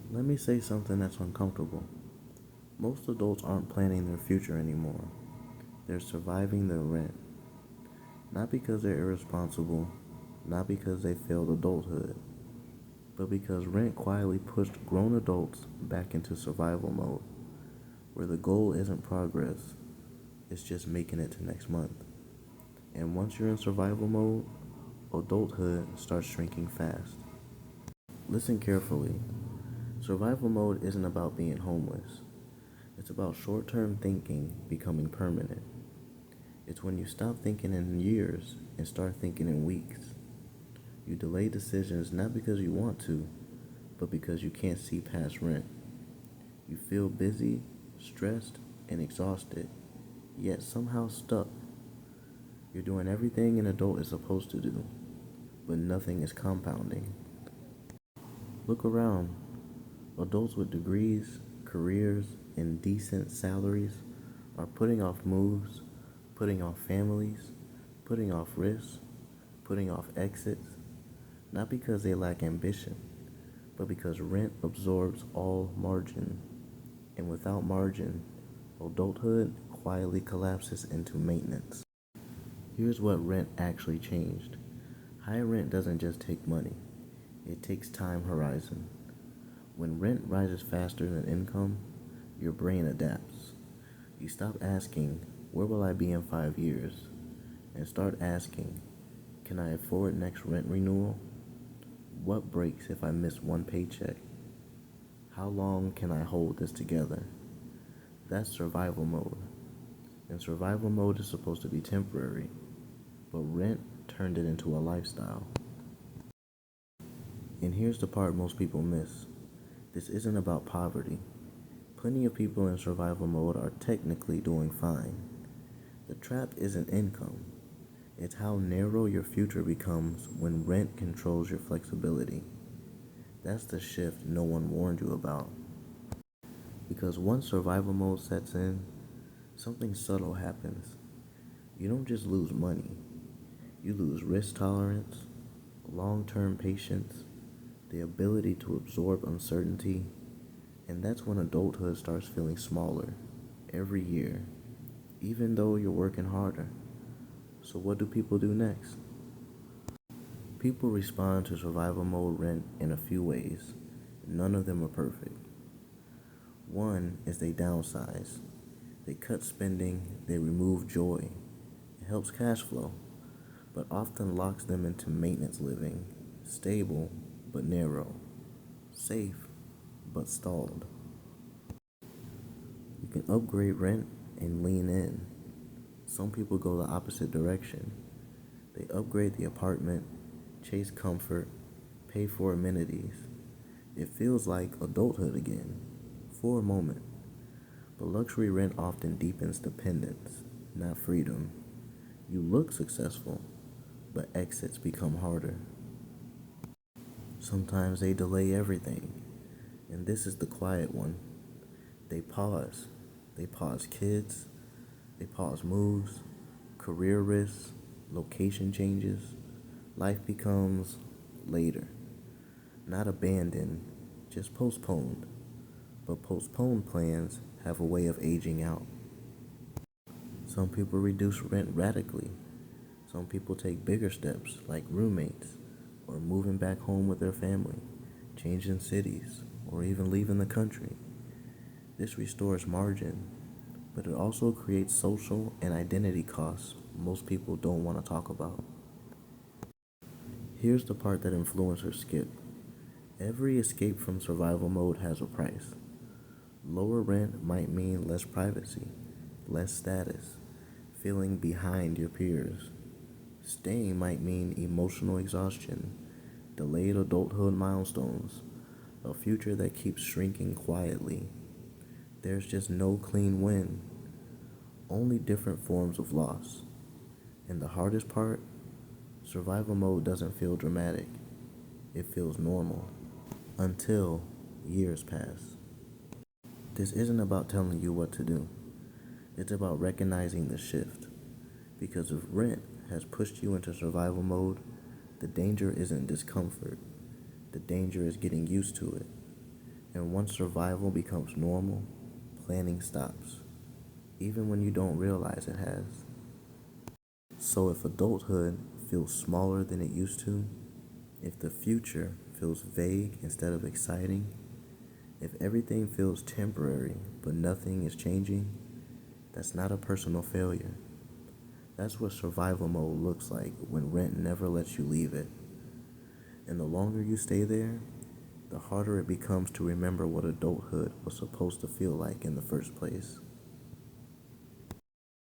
Let me say something that's uncomfortable. Most adults aren't planning their future anymore. They're surviving their rent. Not because they're irresponsible, not because they failed adulthood, but because rent quietly pushed grown adults back into survival mode, where the goal isn't progress, it's just making it to next month. And once you're in survival mode, adulthood starts shrinking fast. Listen carefully. Survival mode isn't about being homeless. It's about short-term thinking becoming permanent. It's when you stop thinking in years and start thinking in weeks. You delay decisions not because you want to, but because you can't see past rent. You feel busy, stressed, and exhausted, yet somehow stuck. You're doing everything an adult is supposed to do, but nothing is compounding. Look around. Adults with degrees, careers, and decent salaries are putting off moves, putting off families, putting off risks, putting off exits, not because they lack ambition, but because rent absorbs all margin. And without margin, adulthood quietly collapses into maintenance. Here's what rent actually changed. High rent doesn't just take money, it takes time horizon. When rent rises faster than income, your brain adapts. You stop asking, where will I be in 5 years? And start asking, can I afford next rent renewal? What breaks if I miss one paycheck? How long can I hold this together? That's survival mode. And survival mode is supposed to be temporary, but rent turned it into a lifestyle. And here's the part most people miss. This isn't about poverty. Plenty of people in survival mode are technically doing fine. The trap isn't income. It's how narrow your future becomes when rent controls your flexibility. That's the shift no one warned you about. Because once survival mode sets in, something subtle happens. You don't just lose money. You lose risk tolerance, long-term patience, the ability to absorb uncertainty, and that's when adulthood starts feeling smaller every year, even though you're working harder. So what do people do next? People respond to survival mode rent in a few ways. None of them are perfect. One is they downsize. They cut spending, they remove joy. It helps cash flow, but often locks them into maintenance living, stable but narrow, safe but stalled. You can upgrade rent and lean in. Some people go the opposite direction. They upgrade the apartment, chase comfort, pay for amenities. It feels like adulthood again, for a moment. But luxury rent often deepens dependence, not freedom. You look successful, but exits become harder. Sometimes they delay everything, and this is the quiet one. They pause. They pause kids, they pause moves, career risks, location changes. Life becomes later, not abandoned, just postponed. But postponed plans have a way of aging out. Some people reduce rent radically. Some people take bigger steps, like roommates, or moving back home with their family, changing cities, or even leaving the country. This restores margin, but it also creates social and identity costs most people don't want to talk about. Here's the part that influencers skip. Every escape from survival mode has a price. Lower rent might mean less privacy, less status, feeling behind your peers. Staying might mean emotional exhaustion, delayed adulthood milestones, a future that keeps shrinking quietly. There's just no clean win, only different forms of loss. And the hardest part, survival mode doesn't feel dramatic. It feels normal. Until years pass. This isn't about telling you what to do. It's about recognizing the shift. Because if rent has pushed you into survival mode, the danger isn't discomfort. The danger is getting used to it. And once survival becomes normal, planning stops, even when you don't realize it has. So if adulthood feels smaller than it used to, if the future feels vague instead of exciting, if everything feels temporary but nothing is changing, that's not a personal failure. That's what survival mode looks like when rent never lets you leave it. And the longer you stay there, the harder it becomes to remember what adulthood was supposed to feel like in the first place.